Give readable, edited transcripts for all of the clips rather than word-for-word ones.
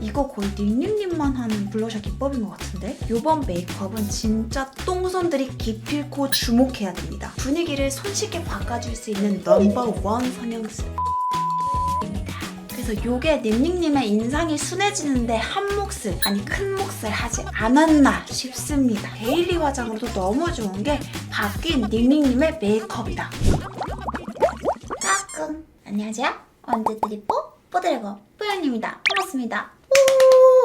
이거 거의 닝닝님만 하는 블러셔 기법인 것 같은데? 요번 메이크업은 진짜 똥손들이 기필코 주목해야 됩니다. 분위기를 손쉽게 바꿔줄 수 있는 넘버원 성형술. 그래서 요게 닝닝님의 인상이 순해지는데 한 몫을, 아니 큰 몫을 하지 않았나 싶습니다. 데일리 화장으로도 너무 좋은 게 바뀐 닝닝님의 메이크업이다. 까꿍! 안녕하세요. 원두드리뽀 뽀드래거 뽀연입니다. 반갑습니다.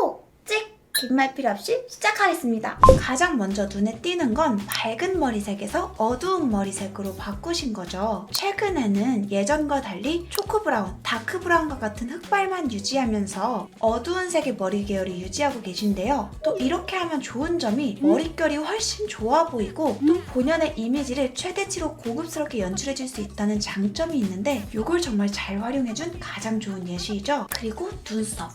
오! 찍! 긴 말 필요 없이 시작하겠습니다. 가장 먼저 눈에 띄는 건 밝은 머리색에서 어두운 머리색으로 바꾸신 거죠. 최근에는 예전과 달리 초코브라운, 다크브라운과 같은 흑발만 유지하면서 어두운 색의 머리 계열을 유지하고 계신데요. 또 이렇게 하면 좋은 점이 머릿결이 훨씬 좋아 보이고 또 본연의 이미지를 최대치로 고급스럽게 연출해줄 수 있다는 장점이 있는데 이걸 정말 잘 활용해준 가장 좋은 예시이죠. 그리고 눈썹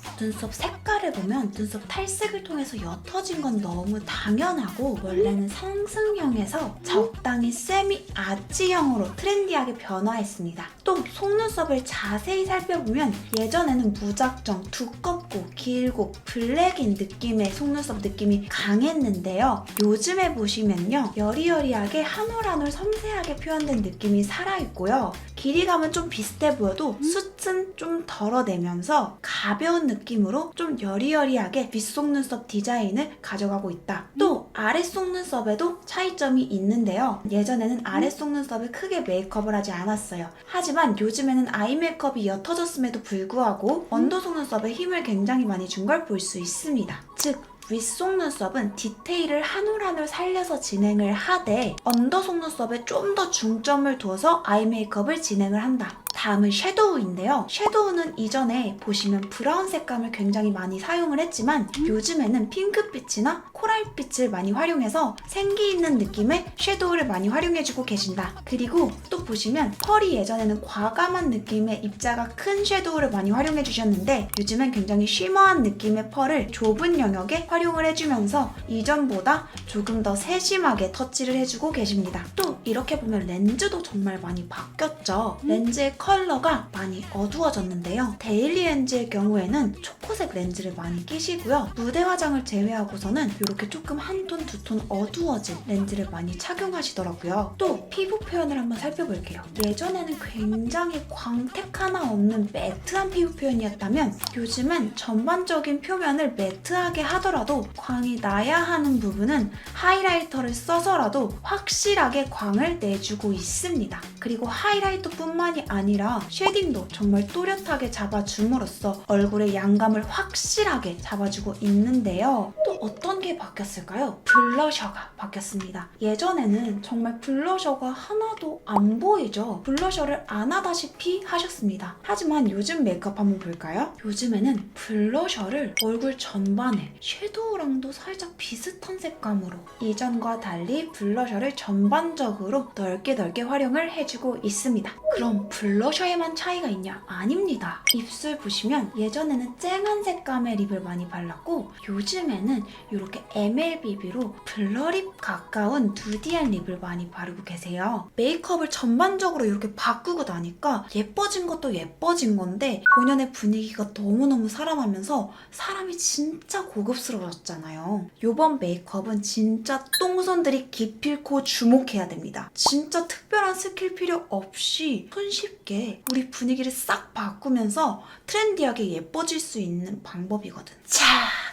색깔을 보면 눈썹 탈색을 통해서 옅어진 건 너무 당연하고 원래는 상승형에서 적당히 세미 아치형으로 트렌디하게 변화했습니다. 또 속눈썹을 자세히 살펴보면 예전에는 무작정 두껍고 길고 블랙인 느낌의 속눈썹 느낌이 강했는데요. 요즘에 보시면요. 여리여리하게 한 올 한 올 섬세하게 표현된 느낌이 살아있고요. 길이감은 좀 비슷해 보여도 숱은 좀 덜어내면서 가벼운 느낌으로 좀 여리여리하게 윗속눈썹 디자인을 가져가고 있다. 또 아랫속눈썹에도 차이점이 있는데요. 예전에는 아랫속눈썹을 크게 메이크업을 하지 않았어요. 하지만 요즘에는 아이 메이크업이 옅어졌음에도 불구하고 언더 속눈썹에 힘을 굉장히 많이 준 걸 볼 수 있습니다. 즉 윗속눈썹은 디테일을 한 올 한 올 살려서 진행을 하되 언더 속눈썹에 좀 더 중점을 두어서 아이 메이크업을 진행을 한다. 다음은 섀도우인데요. 섀도우는 이전에 보시면 브라운 색감을 굉장히 많이 사용을 했지만 요즘에는 핑크빛이나 코랄빛을 많이 활용해서 생기 있는 느낌의 섀도우를 많이 활용해주고 계신다. 그리고 또 보시면 펄이 예전에는 과감한 느낌의 입자가 큰 섀도우를 많이 활용해주셨는데 요즘엔 굉장히 쉬머한 느낌의 펄을 좁은 영역에 활용을 해주면서 이전보다 조금 더 세심하게 터치를 해주고 계십니다. 또 이렇게 보면 렌즈도 정말 많이 바뀌었죠. 렌즈의 컬러가 많이 어두워졌는데요. 데일리 렌즈의 경우에는 초코색 렌즈를 많이 끼시고요. 무대 화장을 제외하고서는 이렇게 조금 한 톤, 두 톤 어두워진 렌즈를 많이 착용하시더라고요. 또 피부 표현을 한번 살펴볼게요. 예전에는 굉장히 광택 하나 없는 매트한 피부 표현이었다면 요즘은 전반적인 표면을 매트하게 하더라도 광이 나야 하는 부분은 하이라이터를 써서라도 확실하게 광을 내주고 있습니다. 그리고 하이라이터뿐만이 아니라 쉐딩도 정말 또렷하게 잡아줌으로써 얼굴의 양감을 확실하게 잡아주고 있는데요. 또 어떤 게 바뀌었을까요? 블러셔가 바뀌었습니다. 예전에는 정말 블러셔가 하나도 안 보이죠? 블러셔를 안 하다시피 하셨습니다. 하지만 요즘 메이크업 한번 볼까요? 요즘에는 블러셔를 얼굴 전반에 섀도우랑도 살짝 비슷한 색감으로 이전과 달리 블러셔를 전반적으로 넓게 활용을 해주고 있습니다. 그럼 블러셔에만 차이가 있냐? 아닙니다. 입술 보시면 예전에는 쨍한 색감의 립을 많이 발랐고 요즘에는 이렇게 MLBB로 블러립 가까운 누디한 립을 많이 바르고 계세요. 메이크업을 전반적으로 이렇게 바꾸고 나니까 예뻐진 것도 예뻐진 건데 본연의 분위기가 너무너무 살아나면서 사람이 진짜 고급스러워졌잖아요. 요번 메이크업은 진짜 똥손들이 기필코 주목해야 됩니다. 진짜 특별한 스킬 필요 없이 손쉽게 우리 분위기를 싹 바꾸면서 트렌디하게 예뻐질 수 있는 방법이거든. 자,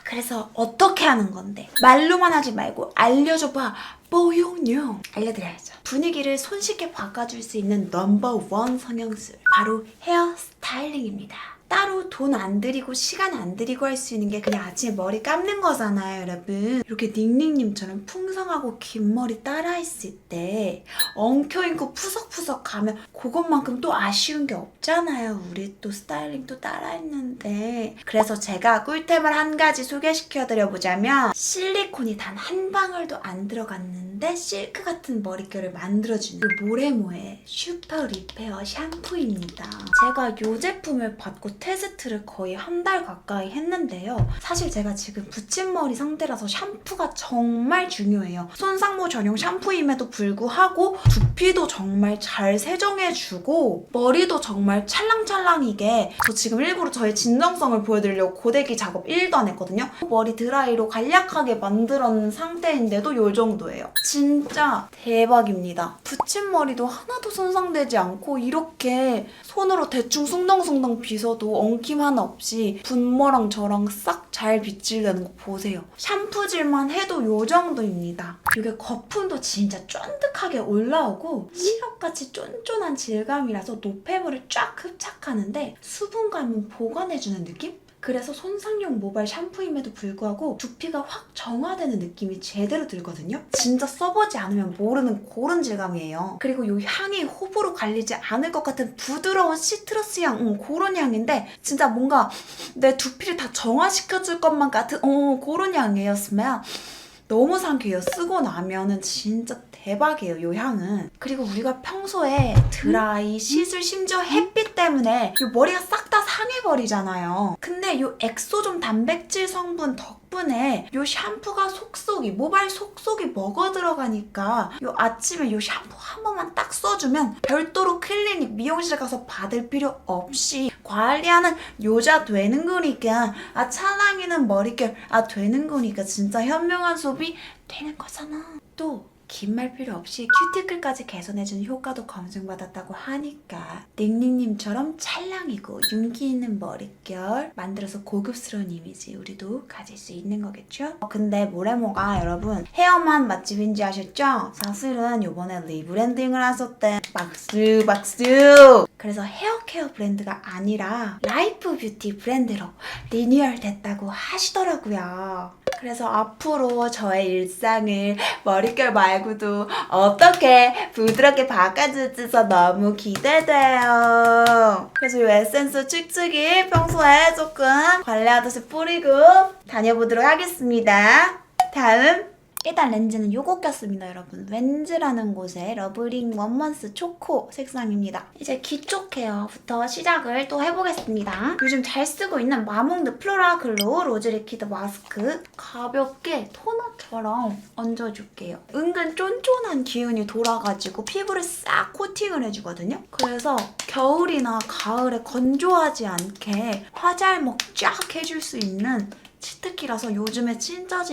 그래서 어떻게 하는 건데? 말로만 하지 말고 알려줘봐. 뽀용용 알려드려야죠. 분위기를 손쉽게 바꿔줄 수 있는 넘버원 성형술, 바로 헤어 스타일링입니다. 따로 돈 안 들이고 시간 안 들이고 할 수 있는 게 그냥 아침에 머리 감는 거잖아요, 여러분. 이렇게 닝닝님처럼 풍성하고 긴 머리 따라했을 때 엉켜있고 푸석푸석 가면 그것만큼 또 아쉬운 게 없잖아요. 우리 또 스타일링 또 따라했는데. 그래서 제가 꿀템을 한 가지 소개시켜드려보자면 실리콘이 단 한 방울도 안 들어갔는데 부드러운데 실크 같은 머릿결을 만들어주는 모레모의 슈퍼 리페어 샴푸입니다. 제가 이 제품을 받고 테스트를 거의 한 달 가까이 했는데요. 사실 제가 지금 붙임머리 상태라서 샴푸가 정말 중요해요. 손상모 전용 샴푸임에도 불구하고 두피도 정말 잘 세정해주고 머리도 정말 찰랑찰랑이게, 저 지금 일부러 저의 진정성을 보여드리려고 고데기 작업 1도 안 했거든요. 머리 드라이로 간략하게 만들어놓은 상태인데도 이 정도예요. 진짜 대박입니다. 붙임머리도 하나도 손상되지 않고 이렇게 손으로 대충 숭덩숭덩 빗어도 엉킴 하나 없이 분모랑 저랑 싹 잘 빗질되는 거 보세요. 샴푸질만 해도 이 정도입니다. 이게 거품도 진짜 쫀득하게 올라오고 시럽같이 쫀쫀한 질감이라서 노폐물을 쫙 흡착하는데 수분감은 보관해주는 느낌? 그래서 손상용 모발 샴푸임에도 불구하고 두피가 확 정화되는 느낌이 제대로 들거든요. 진짜 써보지 않으면 모르는 그런 질감이에요. 그리고 이 향이 호불호 갈리지 않을 것 같은 부드러운 시트러스 향, 그런 향인데 진짜 뭔가 내 두피를 다 정화시켜줄 것만 같은 그런 향이에요. 스멜. 너무 상쾌해요. 쓰고 나면은 진짜 대박이에요, 이 향은. 그리고 우리가 평소에 드라이, 시술, 심지어 햇빛 때문에 이 머리가 싹 다 상해버리잖아요. 근데 이 엑소존 단백질 성분 덕분에 이 샴푸가 속속이, 모발 속속이 먹어 들어가니까 이 아침에 이 샴푸 한 번만 딱 써주면 별도로 클리닉, 미용실 가서 받을 필요 없이 관리하는 여자 되는 거니까, 찰랑이는 머릿결 되는 거니까 진짜 현명한 소비 되는 거잖아. 또 긴 말 필요 없이 큐티클까지 개선해주는 효과도 검증받았다고 하니까 닝닝님처럼 찰랑이고 윤기 있는 머릿결 만들어서 고급스러운 이미지 우리도 가질 수 있는 거겠죠? 근데 모레모가 여러분 헤어만 맛집인지 아셨죠? 사실은 요번에 리브랜딩을 하셨대. 박수! 그래서 헤어케어 브랜드가 아니라 라이프 뷰티 브랜드로 리뉴얼 됐다고 하시더라고요. 그래서 앞으로 저의 일상을 머릿결 말고도 어떻게 부드럽게 바꿔줄지서 너무 기대돼요. 그래서 이 에센스 칙칙이 평소에 조금 관리하듯이 뿌리고 다녀보도록 하겠습니다. 다음! 일단 렌즈는 요거 꼈습니다, 여러분. 렌즈라는 곳에 러브링 원먼스 초코 색상입니다. 이제 기초 케어부터 시작을 또 해보겠습니다. 요즘 잘 쓰고 있는 마몽드 플로라 글로우 로즈 리퀴드 마스크 가볍게 토너처럼 얹어줄게요. 은근 쫀쫀한 기운이 돌아가지고 피부를 싹 코팅을 해주거든요. 그래서 겨울이나 가을에 건조하지 않게 화잘먹 쫙 해줄 수 있는 치트키라서 요즘에 진짜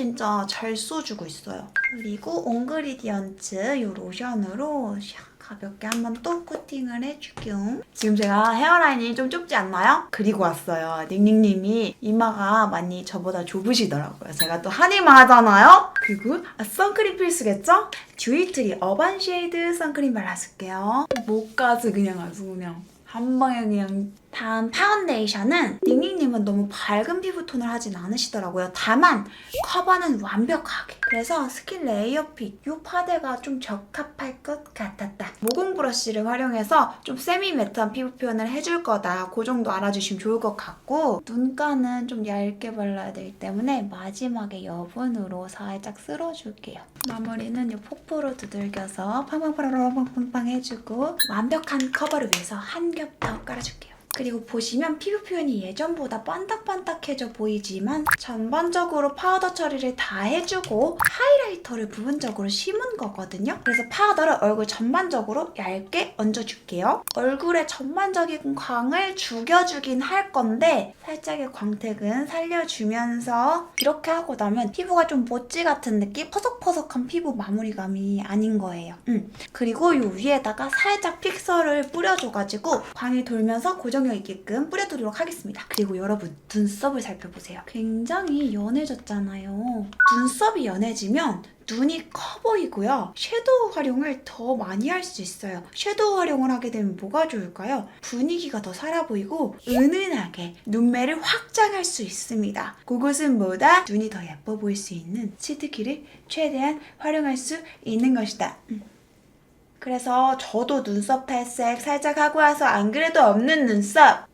잘 써주고 있어요. 그리고 온그리디언츠 이 로션으로 가볍게 한번 또 코팅을 해줄게요. 지금 제가 헤어라인이 좀 좁지 않나요? 그리고 왔어요. 닝닝님이 이마가 많이 저보다 좁으시더라고요. 제가 또 한이마 하잖아요? 그리고 선크림 필수겠죠? 듀이트리 어반 쉐이드 선크림 발라줄게요. 목까지 그냥 아주 그냥 한 방에 그냥. 다음 파운데이션은 닝닝님은 너무 밝은 피부톤을 하진 않으시더라고요. 다만 커버는 완벽하게. 그래서 스킨 레이어핏 이 파데가 좀 적합할 것 같았다. 모공 브러쉬를 활용해서 좀 세미 매트한 피부 표현을 해줄 거다. 그 정도 알아주시면 좋을 것 같고, 눈가는 좀 얇게 발라야 되기 때문에 마지막에 여분으로 살짝 쓸어줄게요. 마무리는 이 폭포로 두들겨서 팡팡팡팡팡팡 해주고 완벽한 커버를 위해서 한 겹 더 깔아줄게요. 그리고 보시면 피부 표현이 예전보다 반딱반딱해져 보이지만 전반적으로 파우더 처리를 다 해주고 하이라이터를 부분적으로 심은 거거든요. 그래서 파우더를 얼굴 전반적으로 얇게 얹어줄게요. 얼굴의 전반적인 광을 죽여주긴 할 건데 살짝의 광택은 살려주면서 이렇게 하고 나면 피부가 좀 모찌 같은 느낌? 퍼석퍼석한 피부 마무리감이 아닌 거예요. 그리고 이 위에다가 살짝 픽서를 뿌려줘가지고 광이 돌면서 고정력 있게끔 뿌려두도록 하겠습니다. 그리고 여러분 눈썹을 살펴보세요. 굉장히 연해졌잖아요. 눈썹이 연해지면 눈이 커 보이고요. 섀도우 활용을 더 많이 할 수 있어요. 섀도우 활용을 하게 되면 뭐가 좋을까요? 분위기가 더 살아 보이고 은은하게 눈매를 확장할 수 있습니다. 그것은 뭐다? 눈이 더 예뻐 보일 수 있는 치트키를 최대한 활용할 수 있는 것이다. 그래서 저도 눈썹 탈색 살짝 하고 와서 안 그래도 없는 눈썹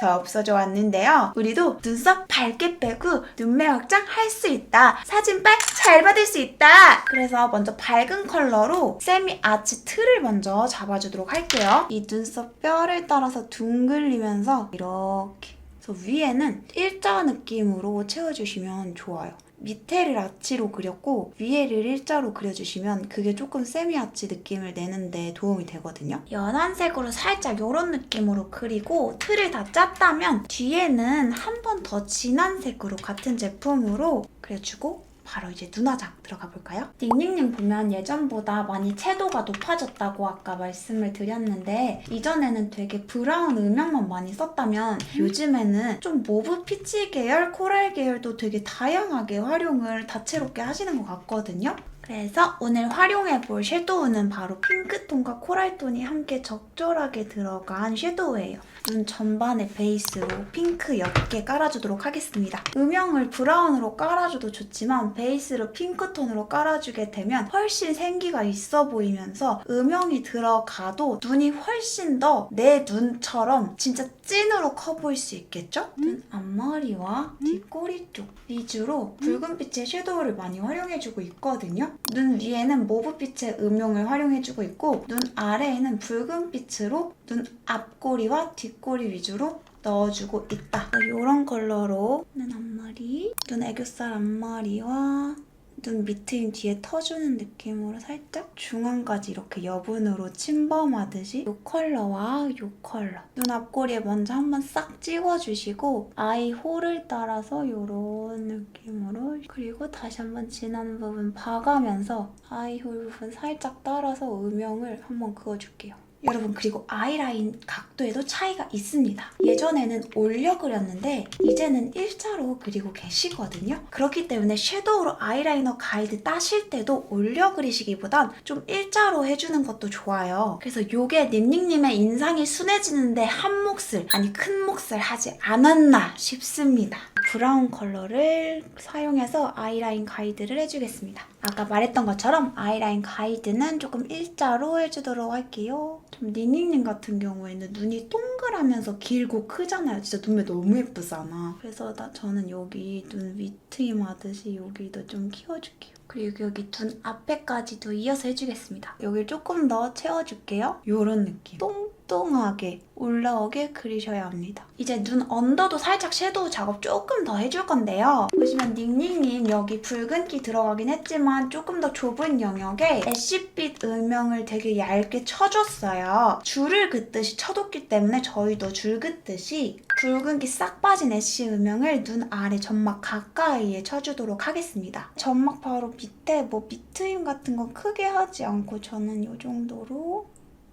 더 없어져 왔는데요. 우리도 눈썹 밝게 빼고 눈매 확장 할 수 있다. 사진빨 잘 받을 수 있다. 그래서 먼저 밝은 컬러로 세미 아치 틀을 먼저 잡아주도록 할게요. 이 눈썹 뼈를 따라서 둥글리면서 이렇게. 그래서 위에는 일자 느낌으로 채워주시면 좋아요. 밑에를 아치로 그렸고 위에를 일자로 그려주시면 그게 조금 세미 아치 느낌을 내는데 도움이 되거든요. 연한 색으로 살짝 이런 느낌으로 그리고 틀을 다 짰다면 뒤에는 한 번 더 진한 색으로 같은 제품으로 그려주고 바로 이제 눈화장 들어가 볼까요? 닝닝님 보면 예전보다 많이 채도가 높아졌다고 아까 말씀을 드렸는데 이전에는 되게 브라운 음영만 많이 썼다면 요즘에는 좀 모브 피치 계열, 코랄 계열도 되게 다양하게 활용을 다채롭게 하시는 것 같거든요. 그래서 오늘 활용해볼 섀도우는 바로 핑크톤과 코랄톤이 함께 적절하게 들어간 섀도우예요. 눈 전반의 베이스로 핑크 옅게 깔아주도록 하겠습니다. 음영을 브라운으로 깔아줘도 좋지만 베이스로 핑크톤으로 깔아주게 되면 훨씬 생기가 있어 보이면서 음영이 들어가도 눈이 훨씬 더 내 눈처럼 진짜 찐으로 커 보일 수 있겠죠? 눈 앞머리와 뒷꼬리 쪽 위주로 붉은빛의 섀도우를 많이 활용해주고 있거든요. 눈 위에는 모브빛의 음영을 활용해주고 있고 눈 아래에는 붉은빛으로 눈 앞꼬리와 뒷꼬리 위주로 넣어주고 있다. 이런 컬러로 눈 앞머리, 눈 애교살 앞머리와 눈 밑트임 뒤에 터주는 느낌으로 살짝 중앙까지 이렇게 여분으로 침범하듯이 이 컬러와 이 컬러 눈 앞꼬리에 먼저 한번 싹 찍어주시고 아이 홀을 따라서 이런 느낌으로 그리고 다시 한번 진한 부분 봐가면서 아이 홀 부분 살짝 따라서 음영을 한번 그어줄게요. 여러분 그리고 아이라인 각도에도 차이가 있습니다. 예전에는 올려 그렸는데 이제는 일자로 그리고 계시거든요. 그렇기 때문에 섀도우로 아이라이너 가이드 따실 때도 올려 그리시기보단 좀 일자로 해주는 것도 좋아요. 그래서 이게 닝닝님의 인상이 순해지는데 한 몫을 아니 큰 몫을 하지 않았나 싶습니다. 브라운 컬러를 사용해서 아이라인 가이드를 해주겠습니다. 아까 말했던 것처럼 아이라인 가이드는 조금 일자로 해주도록 할게요. 좀 닝닝님 같은 경우에는 눈이 동그라면서 길고 크잖아요. 진짜 눈매 너무 예쁘잖아. 그래서 저는 여기 눈 윗트임 하듯이 여기도 좀 키워줄게요. 그리고 여기 눈 앞에까지도 이어서 해주겠습니다. 여기를 조금 더 채워줄게요. 이런 느낌. 똥똥하게 올라오게 그리셔야 합니다. 이제 눈 언더도 살짝 섀도우 작업 조금 더 해줄 건데요. 보시면 닝닝님 여기 붉은기 들어가긴 했지만 조금 더 좁은 영역에 애쉬빛 음영을 되게 얇게 쳐줬어요. 줄을 긋듯이 쳐뒀기 때문에 저희도 줄 긋듯이 붉은기 싹 빠진 애쉬 음영을 눈 아래 점막 가까이에 쳐주도록 하겠습니다. 점막 바로 밑에 뭐 밑트임 같은 건 크게 하지 않고 저는 이 정도로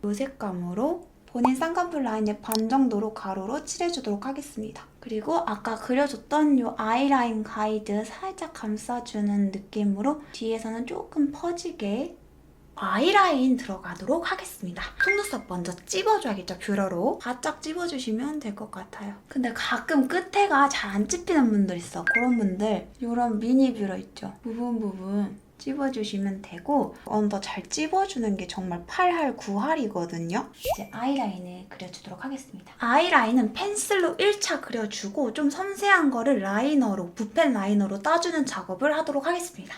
이 색감으로 본인 쌍꺼풀 라인의 반 정도로 가로로 칠해주도록 하겠습니다. 그리고 아까 그려줬던 이 아이라인 가이드 살짝 감싸주는 느낌으로 뒤에서는 조금 퍼지게 아이라인 들어가도록 하겠습니다. 속눈썹 먼저 찝어줘야겠죠, 뷰러로. 바짝 찝어주시면 될 것 같아요. 근데 가끔 끝에가 잘 안 찝히는 분들 있어. 그런 분들 이런 미니 뷰러 있죠? 부분 찝어주시면 되고 언더 잘 찝어주는 게 정말 8할 9할이거든요. 이제 아이라인을 그려주도록 하겠습니다. 아이라인은 펜슬로 1차 그려주고 좀 섬세한 거를 라이너로, 붓펜 라이너로 따주는 작업을 하도록 하겠습니다.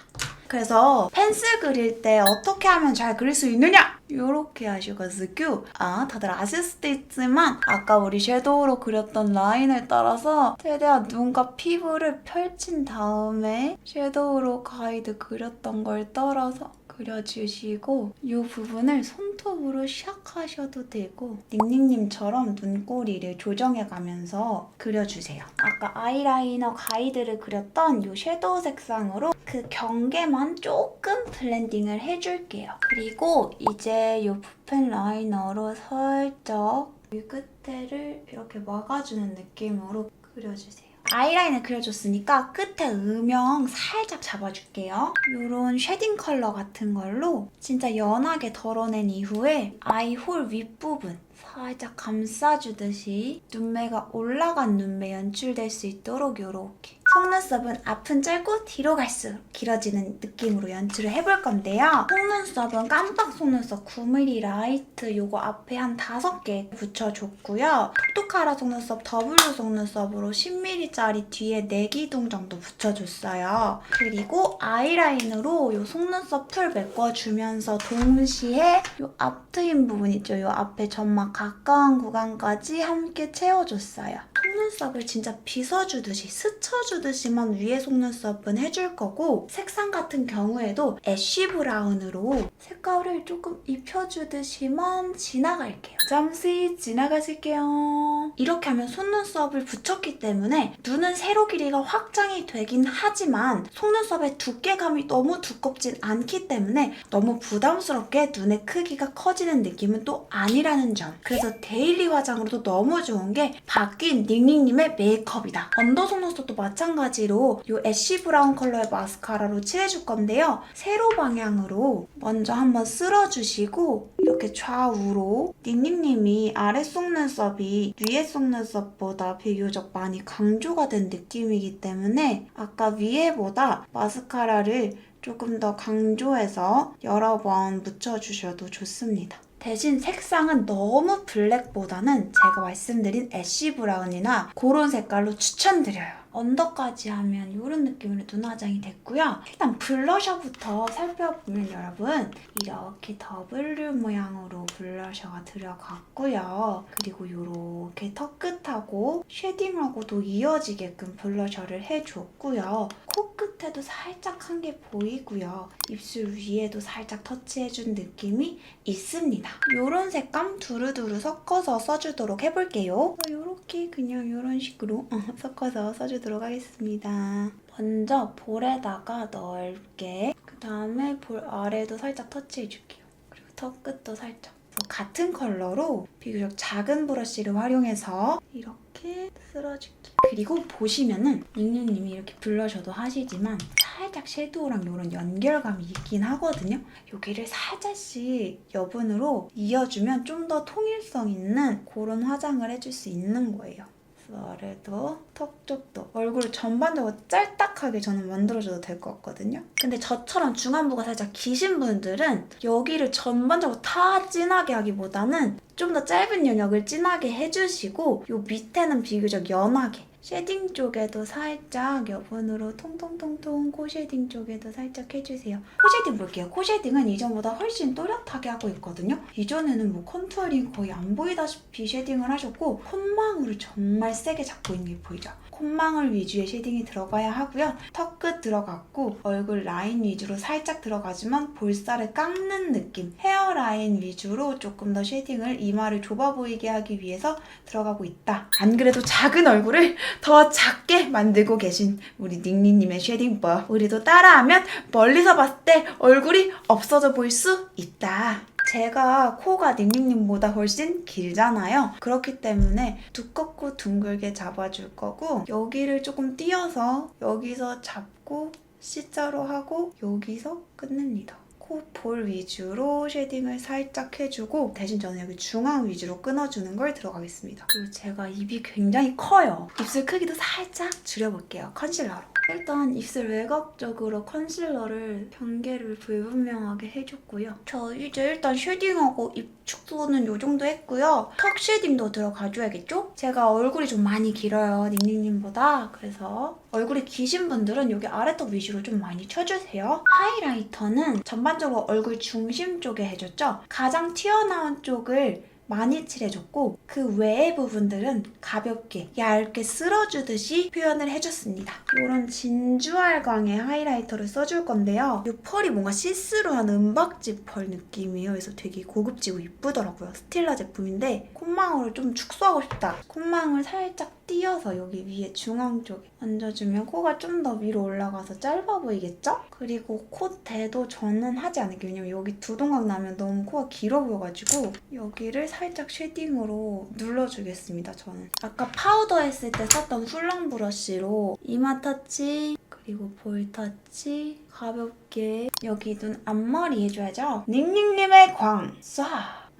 그래서 펜슬 그릴 때 어떻게 하면 잘 그릴 수 있느냐? 이렇게 하셔가지고 다들 아실 수도 있지만 아까 우리 섀도우로 그렸던 라인을 따라서 최대한 눈과 피부를 펼친 다음에 섀도우로 가이드 그렸던 걸 따라서 그려주시고 이 부분을 손톱으로 샥 하셔도 되고 닝닝님처럼 눈꼬리를 조정해가면서 그려주세요. 아까 아이라이너 가이드를 그렸던 이 섀도우 색상으로 그 경계만 조금 블렌딩을 해줄게요. 그리고 이제 이 붓펜 라이너로 살짝 이 끝에를 이렇게 막아주는 느낌으로 그려주세요. 아이라인을 그려줬으니까 끝에 음영 살짝 잡아줄게요. 이런 쉐딩 컬러 같은 걸로 진짜 연하게 덜어낸 이후에 아이 홀 윗부분 살짝 감싸주듯이 눈매가 올라간 눈매 연출될 수 있도록 이렇게 속눈썹은 앞은 짧고 뒤로 갈수록 길어지는 느낌으로 연출을 해볼 건데요. 속눈썹은 깜빡 속눈썹 9mm 라이트 요거 앞에 한 5개 붙여줬고요. 톡톡하라 속눈썹 W 속눈썹으로 10mm짜리 뒤에 4기둥 정도 붙여줬어요. 그리고 아이라인으로 요 속눈썹 풀 메꿔주면서 동시에 요 앞 트임 부분 있죠? 요 앞에 점막 가까운 구간까지 함께 채워줬어요. 속눈썹을 진짜 빗어주듯이 스쳐주듯이만 위에 속눈썹은 해줄 거고 색상 같은 경우에도 애쉬 브라운으로 색깔을 조금 입혀주듯이만 지나갈게요. 잠시 지나가실게요. 이렇게 하면 속눈썹을 붙였기 때문에 눈은 세로 길이가 확장이 되긴 하지만 속눈썹의 두께감이 너무 두껍진 않기 때문에 너무 부담스럽게 눈의 크기가 커지는 느낌은 또 아니라는 점. 그래서 데일리 화장으로도 너무 좋은 게 바뀐 닝닝님의 메이크업이다. 언더 속눈썹도 마찬가지로 이 애쉬 브라운 컬러의 마스카라로 칠해줄 건데요. 세로 방향으로 먼저 한번 쓸어주시고 이렇게 좌우로 닝닝님이 아래 속눈썹이 위에 속눈썹보다 비교적 많이 강조가 된 느낌이기 때문에 아까 위에보다 마스카라를 조금 더 강조해서 여러 번 묻혀주셔도 좋습니다. 대신 색상은 너무 블랙보다는 제가 말씀드린 애쉬 브라운이나 그런 색깔로 추천드려요. 언더까지 하면 이런 느낌으로 눈 화장이 됐고요. 일단 블러셔부터 살펴보면 여러분 이렇게 W 모양으로 블러셔가 들어갔고요. 그리고 이렇게 턱 끝하고 쉐딩하고도 이어지게끔 블러셔를 해줬고요. 코끝에도 살짝 한 게 보이고요. 입술 위에도 살짝 터치해준 느낌이 있습니다. 이런 색감 두루두루 섞어서 써주도록 해볼게요. 이렇게 그냥 이런 식으로 섞어서 써주도록 하겠습니다. 먼저 볼에다가 넓게 그 다음에 볼 아래도 살짝 터치해줄게요. 그리고 턱 끝도 살짝. 같은 컬러로 비교적 작은 브러쉬를 활용해서 이렇게 쓸어줄게요. 그리고 보시면은 닝닝님이 이렇게 블러셔도 하시지만 살짝 섀도우랑 이런 연결감이 있긴 하거든요. 여기를 살짝씩 여분으로 이어주면 좀 더 통일성 있는 그런 화장을 해줄 수 있는 거예요. 아래도 턱 쪽도 얼굴을 전반적으로 짤딱하게 저는 만들어줘도 될 것 같거든요. 근데 저처럼 중안부가 살짝 기신 분들은 여기를 전반적으로 다 진하게 하기보다는 좀 더 짧은 영역을 진하게 해주시고 요 밑에는 비교적 연하게 쉐딩 쪽에도 살짝 여분으로 통통통통 코 쉐딩 쪽에도 살짝 해주세요. 코 쉐딩 볼게요. 코 쉐딩은 이전보다 훨씬 또렷하게 하고 있거든요. 이전에는 뭐 컨투어링 거의 안 보이다시피 쉐딩을 하셨고 콧망울을 정말 세게 잡고 있는 게 보이죠? 콧망울 위주의 쉐딩이 들어가야 하고요. 턱끝 들어갔고 얼굴 라인 위주로 살짝 들어가지만 볼살을 깎는 느낌 헤어라인 위주로 조금 더 쉐딩을 이마를 좁아 보이게 하기 위해서 들어가고 있다. 안 그래도 작은 얼굴을 더 작게 만들고 계신 우리 닝닝님의 쉐딩법 우리도 따라하면 멀리서 봤을 때 얼굴이 없어져 보일 수 있다. 제가 코가 닝닝님보다 훨씬 길잖아요. 그렇기 때문에 두껍고 둥글게 잡아줄 거고 여기를 조금 띄어서 여기서 잡고 C자로 하고 여기서 끝냅니다. 코 볼 위주로 쉐딩을 살짝 해주고 대신 저는 여기 중앙 위주로 끊어주는 걸 들어가겠습니다. 그리고 제가 입이 굉장히 커요. 입술 크기도 살짝 줄여볼게요. 컨실러로. 일단 입술 외곽 쪽으로 컨실러를 경계를 불분명하게 해줬고요. 저 이제 일단 쉐딩하고 입 축소는 이 정도 했고요. 턱 쉐딩도 들어가줘야겠죠? 제가 얼굴이 좀 많이 길어요, 닝닝님보다. 그래서 얼굴이 기신 분들은 여기 아래턱 위주로 좀 많이 쳐주세요. 하이라이터는 전반적으로 얼굴 중심 쪽에 해줬죠? 가장 튀어나온 쪽을 많이 칠해줬고 그 외의 부분들은 가볍게 얇게 쓸어주듯이 표현을 해줬습니다. 이런 진주알광의 하이라이터를 써줄 건데요. 이 펄이 뭔가 시스루한 은박지 펄 느낌이에요. 그래서 되게 고급지고 이쁘더라고요. 스틸라 제품인데 콧망울을 좀 축소하고 싶다. 콧망울 살짝 띄어서 여기 위에 중앙 쪽에 얹어주면 코가 좀 더 위로 올라가서 짧아 보이겠죠? 그리고 콧대도 저는 하지 않을게요. 왜냐면 여기 두동강 나면 너무 코가 길어 보여가지고 여기를 살짝 쉐딩으로 눌러주겠습니다, 저는. 아까 파우더 했을 때 썼던 훌렁 브러쉬로 이마 터치 그리고 볼 터치 가볍게 여기 눈 앞머리 해줘야죠. 닝닝님의 광 쏴!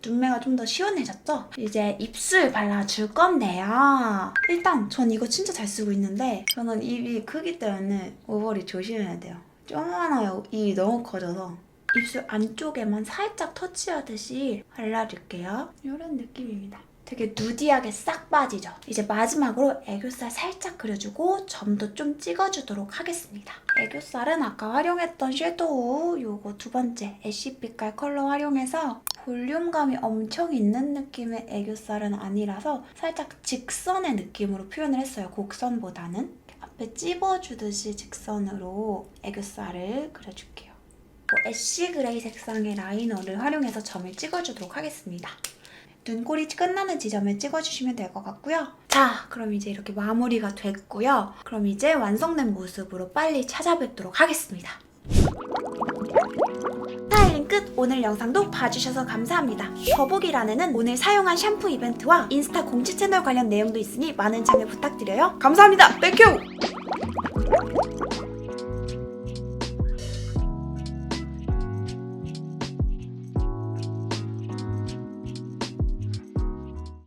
눈매가 좀 더 시원해졌죠? 이제 입술 발라줄 건데요. 일단 전 이거 진짜 잘 쓰고 있는데 저는 입이 크기 때문에 오버립 조심해야 돼요. 조그마해요. 입이 너무 커져서 입술 안쪽에만 살짝 터치하듯이 발라줄게요. 이런 느낌입니다. 되게 누디하게 싹 빠지죠? 이제 마지막으로 애교살 살짝 그려주고 점도 좀 찍어주도록 하겠습니다. 애교살은 아까 활용했던 섀도우 요거 두 번째 애쉬빛깔 컬러 활용해서 볼륨감이 엄청 있는 느낌의 애교살은 아니라서 살짝 직선의 느낌으로 표현을 했어요. 곡선보다는. 앞에 찝어주듯이 직선으로 애교살을 그려줄게요. 애쉬 그레이 색상의 라이너를 활용해서 점을 찍어주도록 하겠습니다. 눈꼬리 끝나는 지점에 찍어주시면 될 것 같고요. 자, 그럼 이제 이렇게 마무리가 됐고요. 그럼 이제 완성된 모습으로 빨리 찾아뵙도록 하겠습니다. 스타일링 끝! 오늘 영상도 봐주셔서 감사합니다. 더보기란에는 오늘 사용한 샴푸 이벤트와 인스타 공지 채널 관련 내용도 있으니 많은 참여 부탁드려요. 감사합니다. 땡큐!